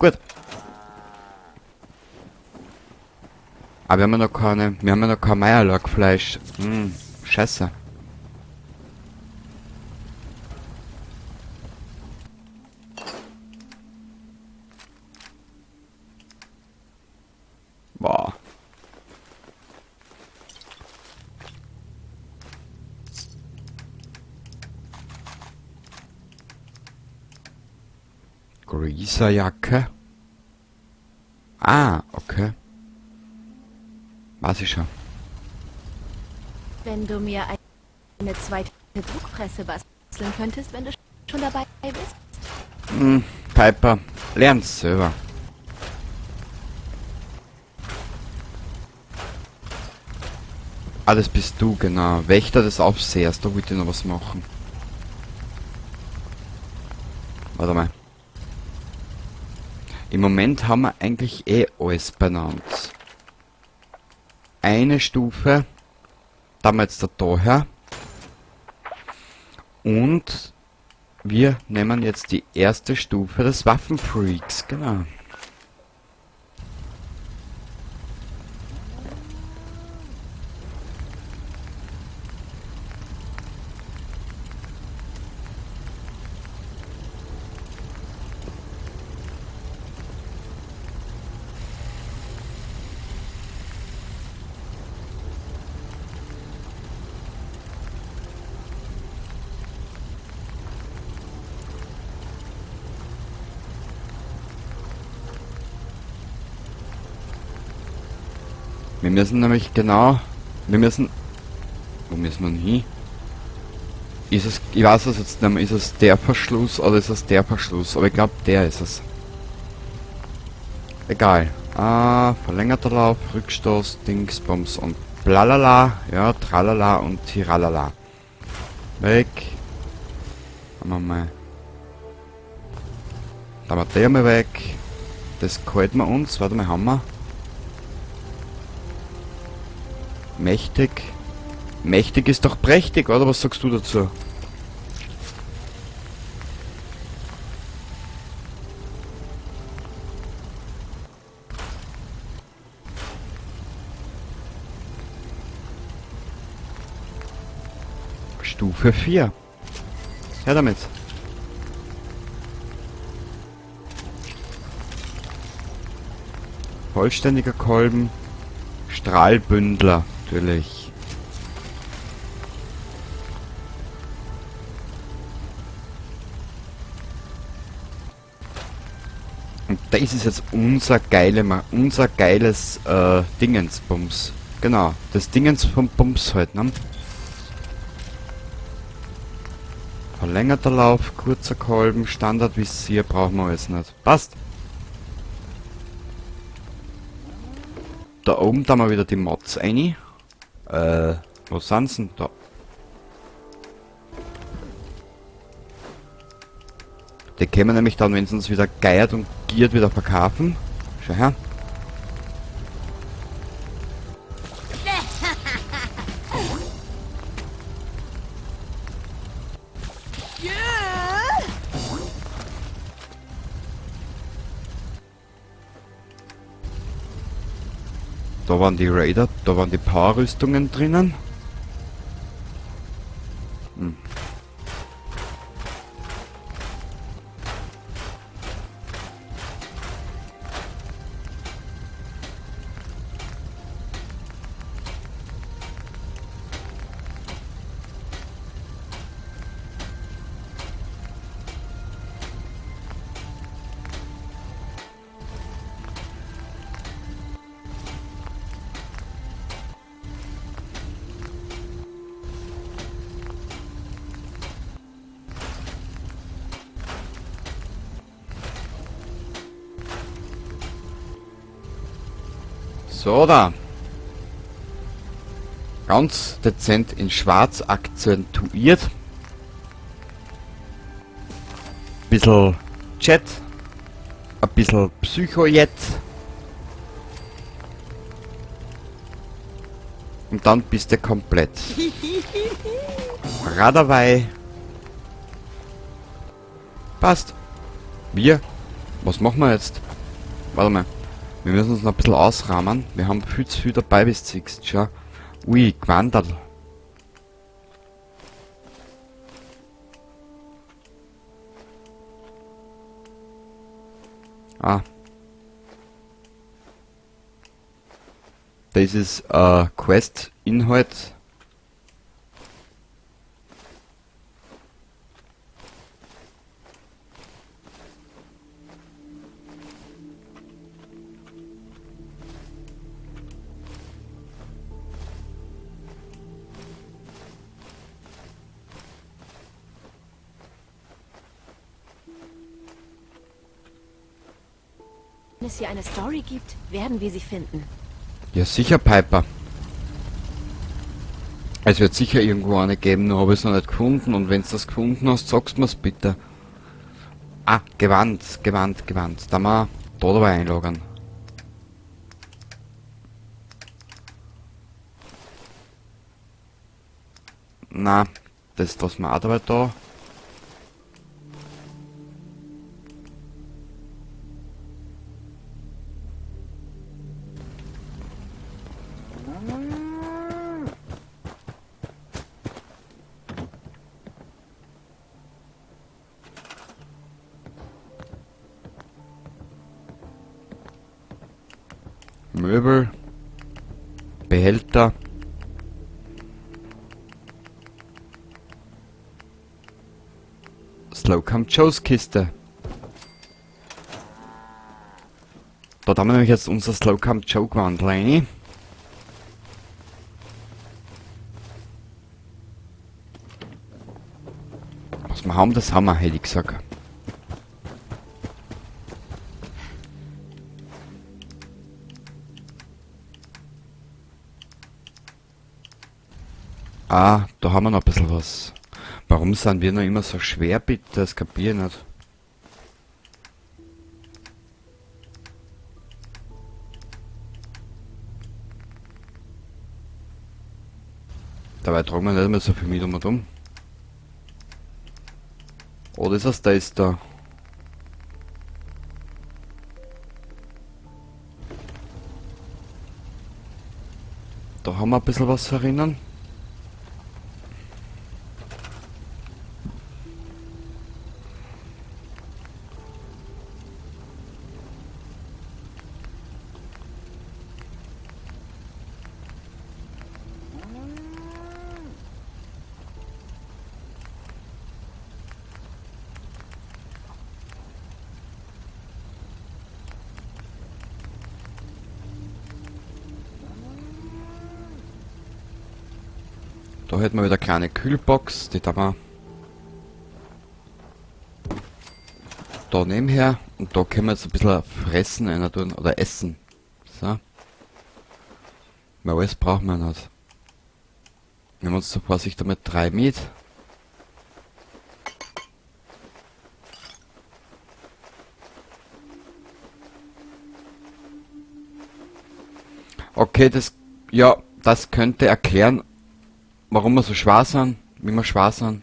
Gut. Aber wir haben ja noch kein Meierlackfleisch. Scheiße. Boah. Greaserjacke. Ah, okay. Weiß ich schon. Wenn du mir eine zweite Druckpresse basteln könntest, wenn du schon dabei bist. Piper, lern's selber. Ah, das bist du, genau. Wächter des Aufsehers, da wollte ich noch was machen. Warte mal. Im Moment haben wir eigentlich eh alles benannt. Eine Stufe, da haben wir jetzt daher. Und wir nehmen jetzt die erste Stufe des Waffenfreaks, genau. Wir müssen nämlich genau... Wo müssen wir denn hin? Ist es... Ich weiß es jetzt nicht mehr. Ist es der Verschluss oder ist es der Verschluss? Aber ich glaube, der ist es. Egal. Verlängerter Lauf, Rückstoß, Dingsbums und blalala. Ja, tralala und tiralala. Weg. Haben wir mal... Da haben wir der mal weg. Das gehalten wir uns. Warte mal, haben wir... Mächtig. Mächtig ist doch prächtig, oder? Was sagst du dazu? Stufe 4. Her damit. Vollständiger Kolben. Strahlbündler, natürlich. Und das ist jetzt unser geiles Dingensbums. Genau, das Dingens vom Bums halt, ne? Verlängerter Lauf, kurzer Kolben, Standardvisier brauchen wir jetzt nicht. Passt! Da oben da mal wieder die Mods rein. Wo sind sie denn da? Die können wir nämlich dann, wenn sie uns wieder geiert und giert, wieder verkaufen. Schau her. Da waren die Raider, da waren die Power-Rüstungen drinnen. So, da. Ganz dezent in schwarz akzentuiert. Bisschen Chat. Ein bisschen Psychojet. Und dann bist du komplett. Radawei. Passt. Wir Was machen wir jetzt? Warte mal. Wir müssen uns noch ein bisschen ausrahmen. Wir haben viel zu viel dabei bis siehst. Schau. Ui, gewandert. Ah. Das ist Quest-Inhalt. Wenn es hier eine Story gibt, werden wir sie finden. Ja, sicher, Piper. Es wird sicher irgendwo eine geben, nur habe ich es noch nicht gefunden. Und wenn du das gefunden hast, sagst du mir's bitte. Ah, Gewand. Da mal da dabei einloggen. Na, das lassen wir auch dabei da. Möbel. Behälter. Slocum Joes Kiste. Dort haben wir nämlich jetzt unser Slocum Joe Gewand rein. Was wir haben, das haben wir, hätte ich gesagt. Ah, da haben wir noch ein bisschen was. Warum sind wir noch immer so schwer, bitte? Das kapiere ich nicht. Dabei tragen wir nicht mehr so viel mit um und um. Oh, das ist das da. Da haben wir ein bisschen was erinnern. Da hätten wir wieder eine kleine Kühlbox, die da wir da nebenher, und da können wir jetzt ein bisschen fressen rein tun oder essen. So. Weil alles brauchen wir nicht. Nehmen wir uns zur Vorsicht damit 3 mit. Okay, das könnte erklären, warum wir so schwer sind, wie wir schwer sind.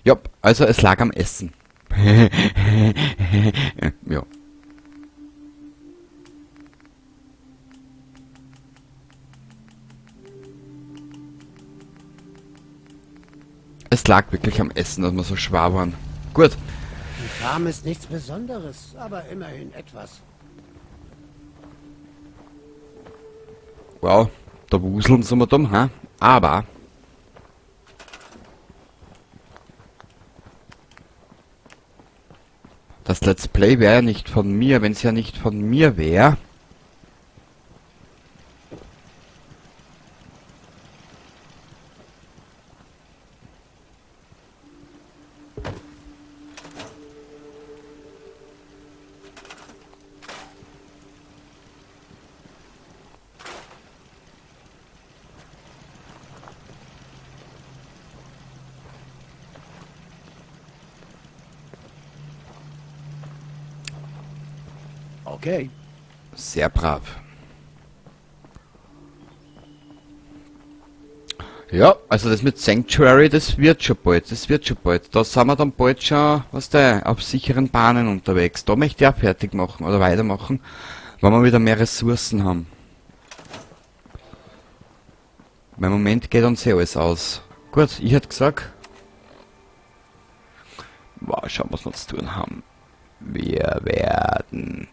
Ja, also es lag am Essen. Ja. Es lag wirklich am Essen, dass wir so schwer waren. Gut. Die Farm ist nichts Besonderes, aber immerhin etwas. Wow, da wuseln sie mal dumm, hä? Aber das Let's Play wäre ja nicht von mir, wenn es ja nicht von mir wäre. Okay. Sehr brav. Ja, also das mit Sanctuary, das wird schon bald, Da sind wir dann bald schon, was der, auf sicheren Bahnen unterwegs. Da möchte ich auch fertig machen oder weitermachen, wenn wir wieder mehr Ressourcen haben. Im Moment geht uns eh alles aus. Gut, ich hätte gesagt, wow, schauen, was wir zu tun haben. Wir werden...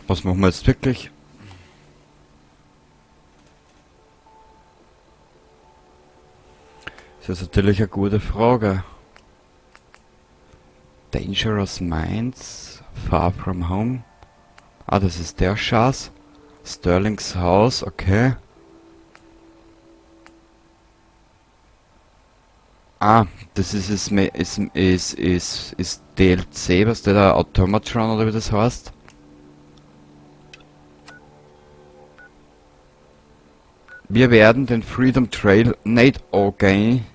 Was machen wir jetzt wirklich? Das ist natürlich eine gute Frage. Dangerous Minds, Far From Home. Ah, das ist der Schatz. Sterlings Haus, okay. Ah, das ist DLC, was der Automatron oder wie das heißt. Wir werden den Freedom Trail nicht angehen.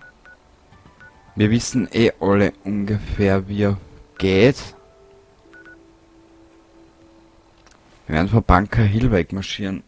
Wir wissen eh alle ungefähr, wie er geht. Wir werden von Bunker Hill wegmarschieren.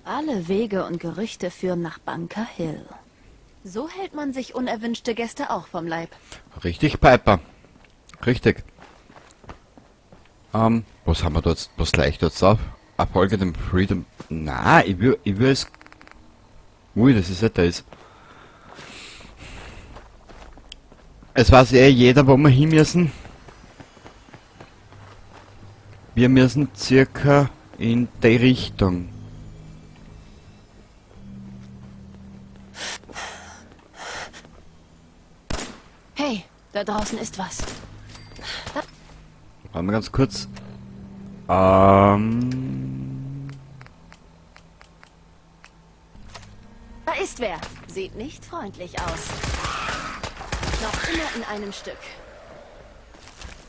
Alle Wege und Gerüchte führen nach Bunker Hill. So hält man sich unerwünschte Gäste auch vom Leib. Richtig, Piper. Richtig. Was haben wir da jetzt? Was leicht jetzt auf? Erfolge dem Freedom. Na, ich will es. Ui, das ist ja das. Es weiß eh jeder, wo wir hin müssen. Wir müssen circa in die Richtung. Hey, da draußen ist was. Warte mal ganz kurz. Da ist wer. Sieht nicht freundlich aus. Noch immer in einem Stück.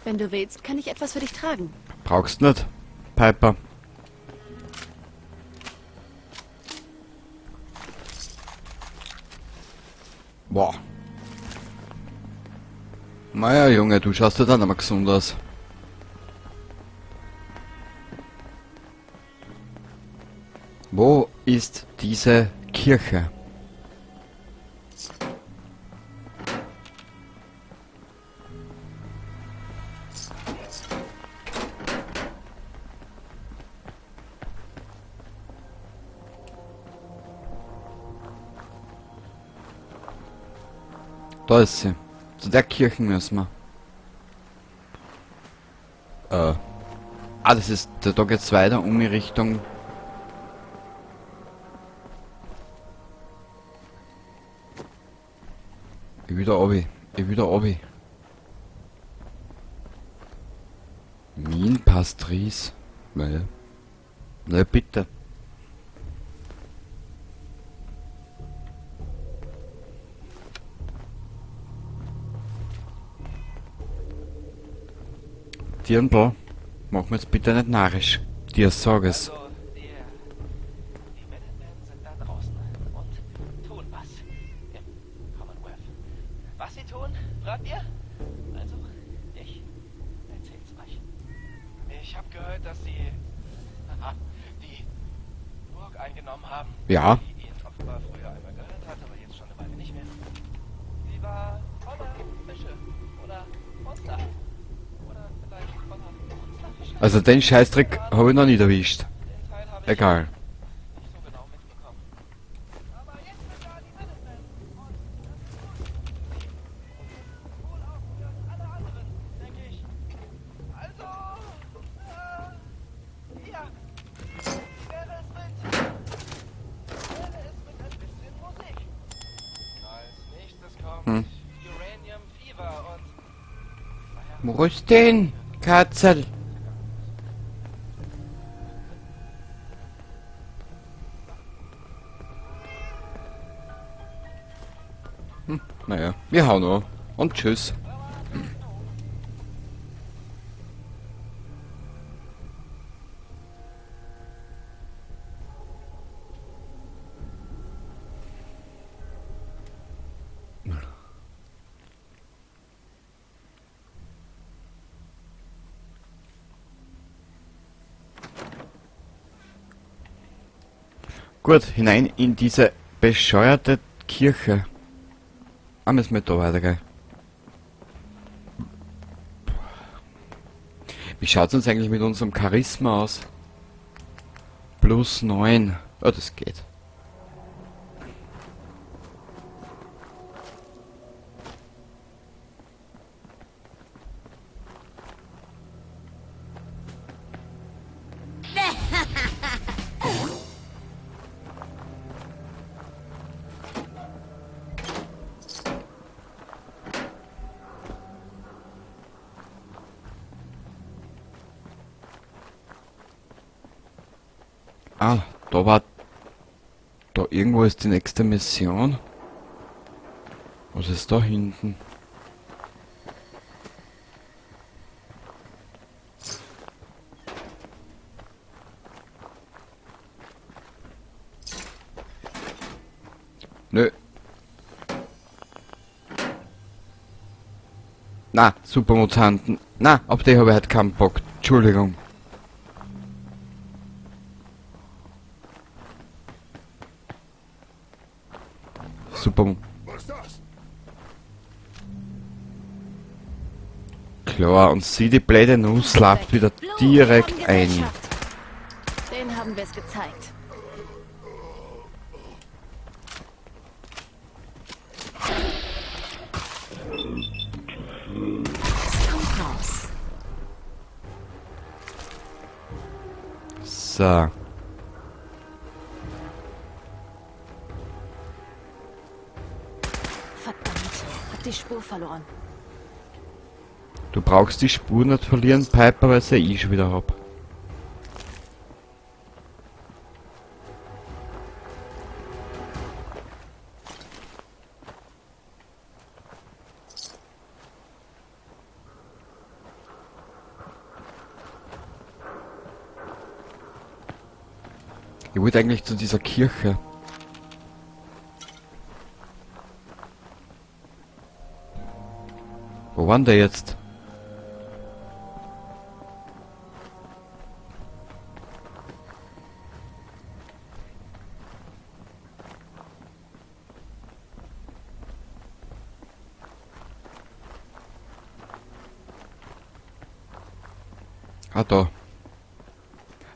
Wenn du willst, kann ich etwas für dich tragen. brauchst nicht, Piper. Boah. Naja, Junge, du schaust ja dann aber gesund aus. Wo ist diese Kirche? Da ist sie. Zu der Kirche müssen wir. Das ist... Da geht's weiter um die Richtung... Ich will da obi. Minenpastries. Naja. Na bitte. Dirndl, mach mir jetzt bitte nicht narrisch. Dir sag es. Also, die Minutemen sind da draußen und tun was im Commonwealth. Was sie tun, fragt ihr? Also, ich erzähl's euch. Ich habe gehört, dass sie die Burg eingenommen haben. Ja. Die ihn offenbar früher einmal gehört hat, aber jetzt schon eine Weile nicht mehr. Sie war voller Fische oder Monster. Oder vielleicht voller Monsterfische. Also den Scheißdreck habe ich noch nicht erwischt. Den Teil habe ich Egal. nicht so genau mitbekommen. Aber jetzt Wo ist denn? Katzel. Naja, wir hauen noch. Und tschüss. Gut, hinein in diese bescheuerte Kirche. Ah, müssen wir da weitergehen. Wie schaut's uns eigentlich mit unserem Charisma aus? +9. Oh, das geht. Ah, da war... Da irgendwo ist die nächste Mission. Was ist da hinten? Nö. Na, Supermutanten. Na, auf die habe ich halt keinen Bock. Entschuldigung. Super. Klar, und sie die blöde Nuss slappt wieder Blue, direkt wir haben ein. Gesellschaft. Den haben wir es gezeigt. Es kommt raus. So. Verdammt, hab die Spur verloren. Du brauchst die Spur nicht verlieren, Piper, weil sie ich schon wieder hab. Ich wollte eigentlich zu dieser Kirche. Wo waren der jetzt? Ah, da.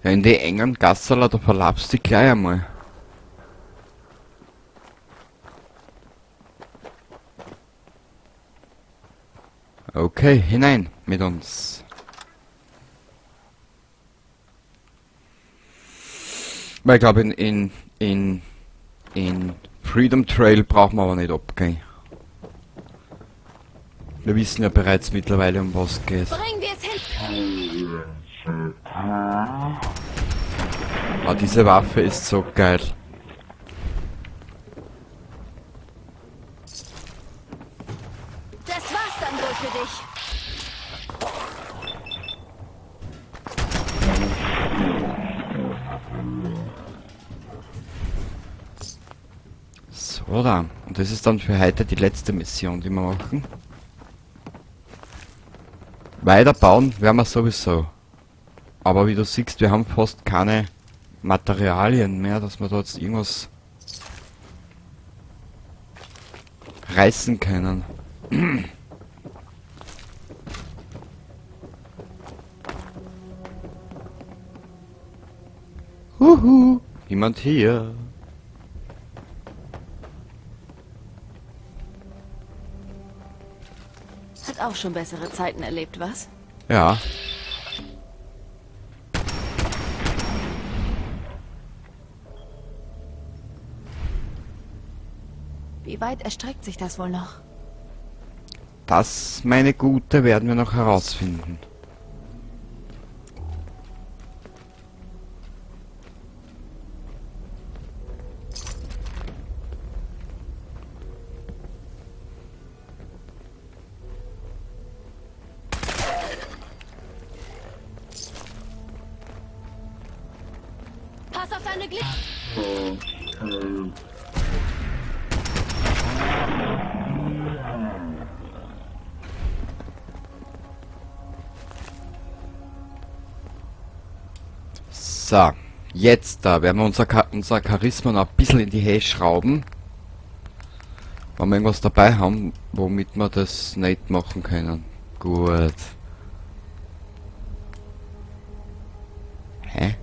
Ja, in die engen Gasserler, da verlabst du dich gleich einmal. Okay, hinein mit uns. Weil ich glaube, in Freedom Trail brauchen wir aber nicht abgehen. Wir wissen ja bereits mittlerweile, um was es geht. Bringen wir es hin. Ah, diese Waffe ist so geil. Das war's dann wohl für dich. So dann. Und das ist dann für heute die letzte Mission, die wir machen. Weiterbauen werden wir sowieso. Aber wie du siehst, wir haben fast keine Materialien mehr, dass wir da jetzt irgendwas reißen können. Huhu, niemand hier. Hat auch schon bessere Zeiten erlebt, was? Ja. Wie weit erstreckt sich das wohl noch? Das, meine Gute, werden wir noch herausfinden. Pass auf deine Glied. So, jetzt da werden wir unser Charisma noch ein bisschen in die Höhe schrauben. Wenn wir irgendwas dabei haben, womit wir das nicht machen können. Gut. Hä?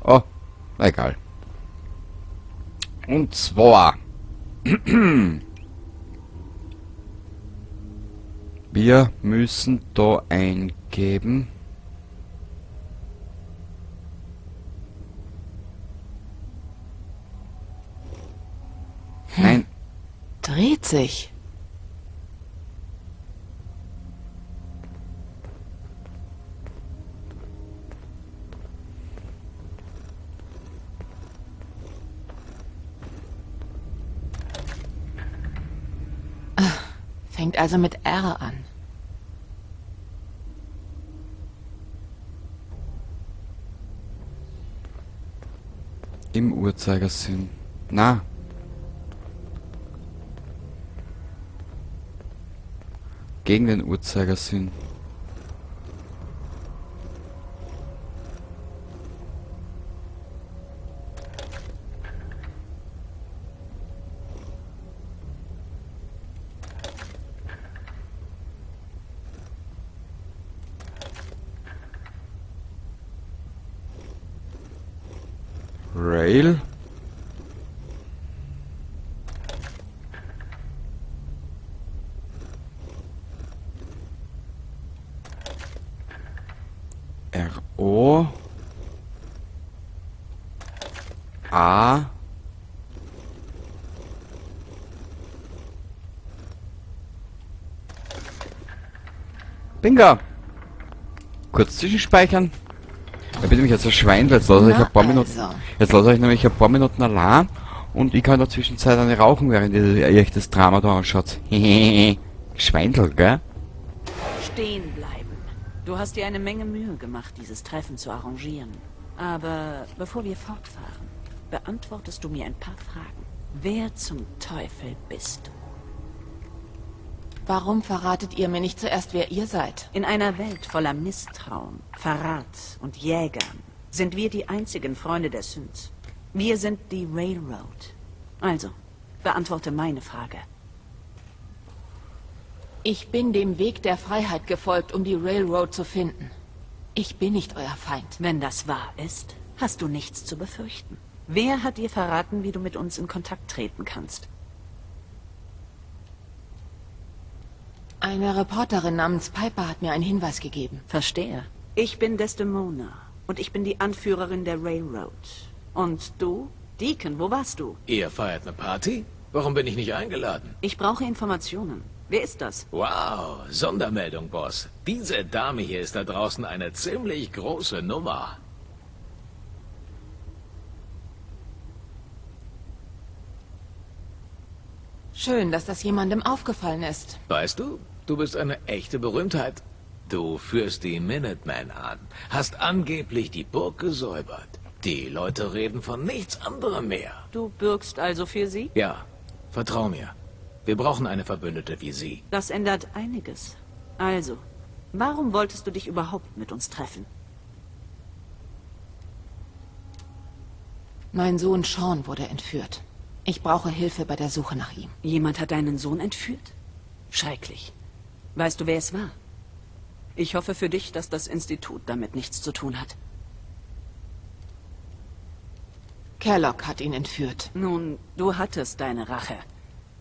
Oh, egal. Und zwar... wir müssen da eingeben... Nein, Dreht sich. Fängt also mit R an. im Uhrzeigersinn. Na. Gegen den Uhrzeigersinn. Rail. RO. A. Bingo. Kurz zwischenspeichern. Ich bin nämlich jetzt ein Schwein, jetzt lasse ich ein paar Minuten. Jetzt lasse ich nämlich ein paar Minuten allein und ich kann in der Zwischenzeit eine rauchen, während ihr euch das Drama da anschaut. Schweindel, gell? Stehen bleiben. Du hast dir eine Menge Mühe gemacht, dieses Treffen zu arrangieren. Aber bevor wir fortfahren, beantwortest du mir ein paar Fragen. Wer zum Teufel bist du? Warum verratet ihr mir nicht zuerst, wer ihr seid? In einer Welt voller Misstrauen, Verrat und Jägern sind wir die einzigen Freunde der Synths. Wir sind die Railroad. Also, beantworte meine Frage. Ich bin dem Weg der Freiheit gefolgt, um die Railroad zu finden. Ich bin nicht euer Feind. Wenn das wahr ist, hast du nichts zu befürchten. Wer hat dir verraten, wie du mit uns in Kontakt treten kannst? Eine Reporterin namens Piper hat mir einen Hinweis gegeben. Verstehe. Ich bin Desdemona und ich bin die Anführerin der Railroad. Und du? Deacon, wo warst du? Ihr feiert eine Party? Warum bin ich nicht eingeladen? Ich brauche Informationen. Wer ist das? Wow, Sondermeldung, Boss. Diese Dame hier ist da draußen eine ziemlich große Nummer. Schön, dass das jemandem aufgefallen ist. Weißt du, du bist eine echte Berühmtheit. Du führst die Minutemen an, hast angeblich die Burg gesäubert. Die Leute reden von nichts anderem mehr. Du bürgst also für sie? Ja, vertrau mir. Wir brauchen eine Verbündete wie sie. Das ändert einiges. Also, warum wolltest du dich überhaupt mit uns treffen? Mein Sohn Sean wurde entführt. Ich brauche Hilfe bei der Suche nach ihm. Jemand hat deinen Sohn entführt? Schrecklich. Weißt du, wer es war? Ich hoffe für dich, dass das Institut damit nichts zu tun hat. Kellogg hat ihn entführt. Nun, du hattest deine Rache.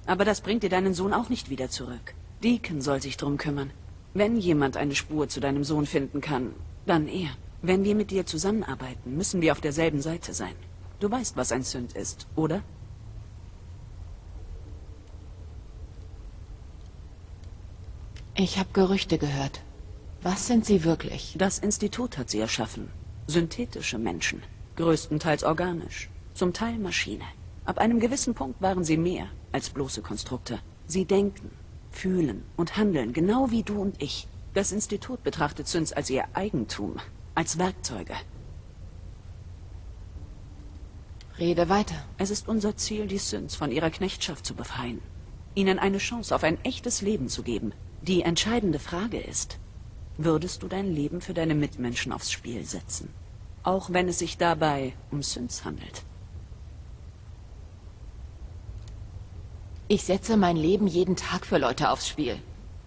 Aber das bringt dir deinen Sohn auch nicht wieder zurück. Deacon soll sich drum kümmern. Wenn jemand eine Spur zu deinem Sohn finden kann, dann er. Wenn wir mit dir zusammenarbeiten, müssen wir auf derselben Seite sein. Du weißt, was ein Synth ist, oder? Ich habe Gerüchte gehört. Was sind sie wirklich? Das Institut hat sie erschaffen. Synthetische Menschen. Größtenteils organisch. Zum Teil Maschine. Ab einem gewissen Punkt waren sie mehr als bloße Konstrukte. Sie denken, fühlen und handeln, genau wie du und ich. Das Institut betrachtet Synths als ihr Eigentum, als Werkzeuge. Rede weiter. Es ist unser Ziel, die Synths von ihrer Knechtschaft zu befreien. Ihnen eine Chance auf ein echtes Leben zu geben. Die entscheidende Frage ist, würdest du dein Leben für deine Mitmenschen aufs Spiel setzen? Auch wenn es sich dabei um Synths handelt. Ich setze mein Leben jeden Tag für Leute aufs Spiel.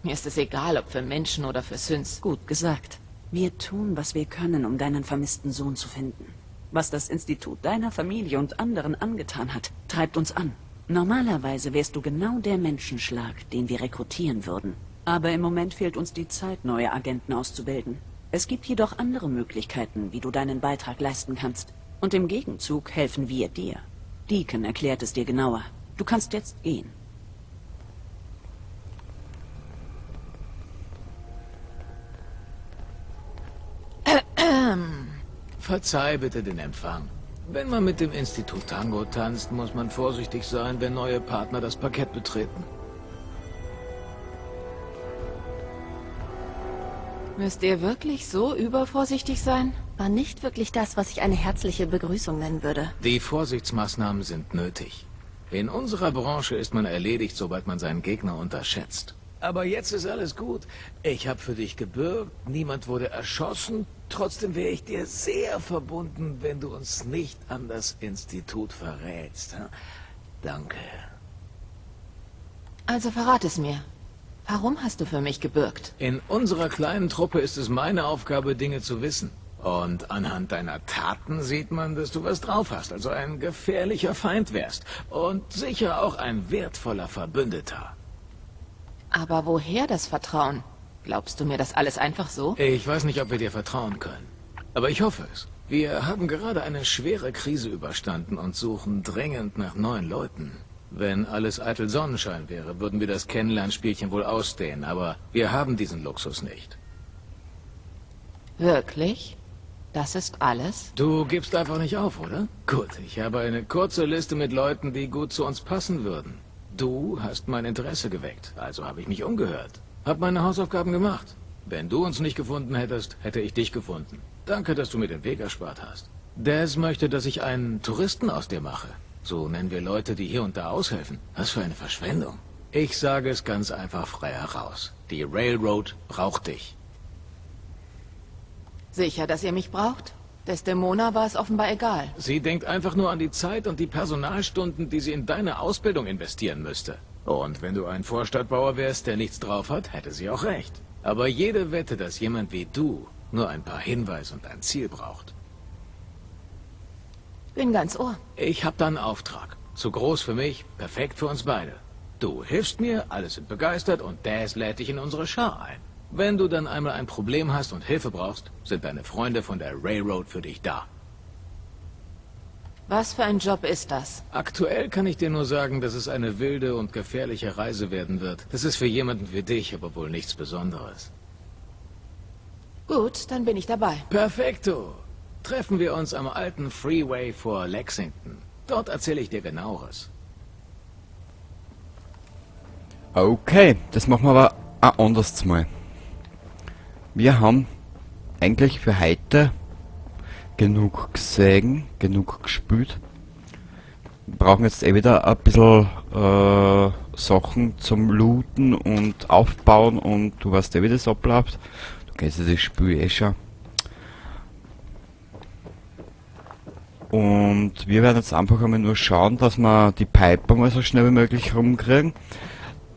Mir ist es egal, ob für Menschen oder für Synths. Gut gesagt. Wir tun, was wir können, um deinen vermissten Sohn zu finden. Was das Institut deiner Familie und anderen angetan hat, treibt uns an. Normalerweise wärst du genau der Menschenschlag, den wir rekrutieren würden. Aber im Moment fehlt uns die Zeit, neue Agenten auszubilden. Es gibt jedoch andere Möglichkeiten, wie du deinen Beitrag leisten kannst. Und im Gegenzug helfen wir dir. Deacon erklärt es dir genauer. Du kannst jetzt gehen. Verzeih bitte den Empfang. Wenn man mit dem Institut Tango tanzt, muss man vorsichtig sein, wenn neue Partner das Parkett betreten. Müsst ihr wirklich so übervorsichtig sein? War nicht wirklich das, was ich eine herzliche Begrüßung nennen würde. Die Vorsichtsmaßnahmen sind nötig. In unserer Branche ist man erledigt, sobald man seinen Gegner unterschätzt. Aber jetzt ist alles gut. Ich habe für dich gebürgt, niemand wurde erschossen. Trotzdem wäre ich dir sehr verbunden, wenn du uns nicht an das Institut verrätst. Danke. Also verrat es mir. Warum hast du für mich gebürgt? In unserer kleinen Truppe ist es meine Aufgabe, Dinge zu wissen. Und anhand deiner Taten sieht man, dass du was drauf hast, also ein gefährlicher Feind wärst. Und sicher auch ein wertvoller Verbündeter. Aber woher das Vertrauen? Glaubst du mir das alles einfach so? Ich weiß nicht, ob wir dir vertrauen können. Aber ich hoffe es. Wir haben gerade eine schwere Krise überstanden und suchen dringend nach neuen Leuten. Wenn alles eitel Sonnenschein wäre, würden wir das Kennenlernspielchen wohl ausdehnen, aber wir haben diesen Luxus nicht. Wirklich? Das ist alles? Du gibst einfach nicht auf, oder? Gut, ich habe eine kurze Liste mit Leuten, die gut zu uns passen würden. Du hast mein Interesse geweckt, also habe ich mich umgehört. Hab meine Hausaufgaben gemacht. Wenn du uns nicht gefunden hättest, hätte ich dich gefunden. Danke, dass du mir den Weg erspart hast. Des möchte, dass ich einen Touristen aus dir mache. So nennen wir Leute, die hier und da aushelfen. Was für eine Verschwendung. Ich sage es ganz einfach frei heraus. Die Railroad braucht dich. Sicher, dass ihr mich braucht? Desdemona war es offenbar egal. Sie denkt einfach nur an die Zeit und die Personalstunden, die sie in deine Ausbildung investieren müsste. Und wenn du ein Vorstadtbauer wärst, der nichts drauf hat, hätte sie auch recht. Aber jede Wette, dass jemand wie du nur ein paar Hinweise und ein Ziel braucht. Bin ganz Ohr. Ich hab da einen Auftrag. Zu groß für mich, perfekt für uns beide. Du hilfst mir, alle sind begeistert und Daz lädt dich in unsere Schar ein. Wenn du dann einmal ein Problem hast und Hilfe brauchst, sind deine Freunde von der Railroad für dich da. Was für ein Job ist das? Aktuell kann ich dir nur sagen, dass es eine wilde und gefährliche Reise werden wird. Das ist für jemanden wie dich aber wohl nichts Besonderes. Gut, dann bin ich dabei. Perfekto. Treffen wir uns am alten Freeway vor Lexington. Dort erzähle ich dir Genaueres. Okay, das machen wir aber ein anderes Mal. Wir haben eigentlich für heute genug gesehen, genug gespielt. Wir brauchen jetzt wieder ein bisschen Sachen zum Looten und Aufbauen und du weißt wie das abläuft. Du kennst ja das Spiel schon. Und wir werden jetzt einfach einmal nur schauen, dass wir die Piper mal so schnell wie möglich rumkriegen.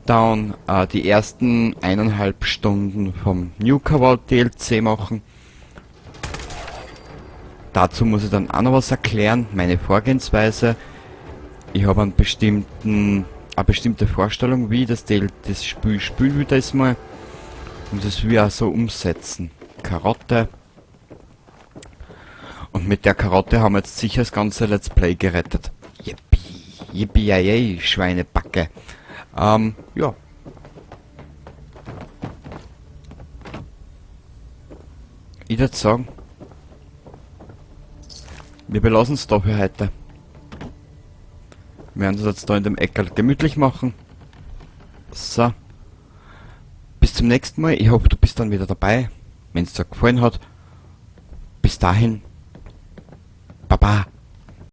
Dann die ersten 1,5 Stunden vom New Cavalt DLC machen. Dazu muss ich dann auch noch was erklären, meine Vorgehensweise. Ich habe eine bestimmte Vorstellung, wie das Spiel spielt wieder ist mal. Und das will ich auch so umsetzen. Karotte. Und mit der Karotte haben wir jetzt sicher das ganze Let's Play gerettet. Yippie, yippie, Schweinebacke. Ja. Ich würde sagen, wir belassen es da für heute. Wir werden uns jetzt da in dem Eckerl gemütlich machen. So. Bis zum nächsten Mal. Ich hoffe, du bist dann wieder dabei, wenn es dir gefallen hat. Bis dahin. Baba.